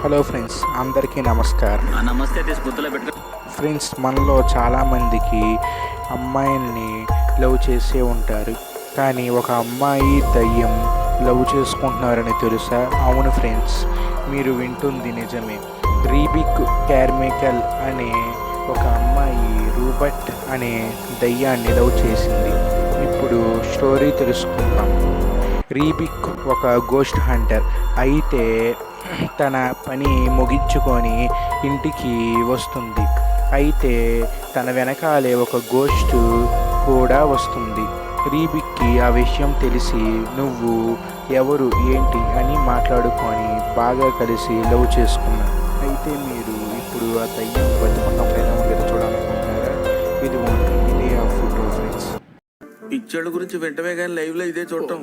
Hello friends, అందరికీ నమస్కారం. నమస్తే గుర్తులో పెట్టు ఫ్రెండ్స్, మనలో చాలామందికి అమ్మాయిల్ని లవ్ చేసే ఉంటారు. కానీ ఒక అమ్మాయి దయ్యం లవ్ చేసుకుంటున్నారని తెలుసా? అవును ఫ్రెండ్స్, మీరు వింటుంది నిజమే. రీబిక్ కార్మికల్ అనే ఒక అమ్మాయి రూబర్ట్ అనే దయ్యాన్ని లవ్ చేసింది. ఇప్పుడు స్టోరీ తెలుసుకుందాం. రీబిక్ ఒక గోస్ట్ హంటర్. అయితే తన పని ముగించుకొని ఇంటికి వస్తుంది. అయితే తన వెనకాలే ఒక గోస్ట్ కూడా వస్తుంది. రీబిక్కి ఆ విషయం తెలిసి నువ్వు ఎవరు ఏంటి అని మాట్లాడుకొని బాగా కలిసి లవ్ చేసుకున్నారు. అయితే మీరు ఇప్పుడు ఆ దయ్యం బతుకున్న పైన ఉండేది చూడాలనుకుంటున్నారా? ఇదే ఆ ఫోటో ఫ్రెండ్స్. పిక్చర్ల గురించి వెంటనే కానీ లైవ్ లో ఇదే చూడటం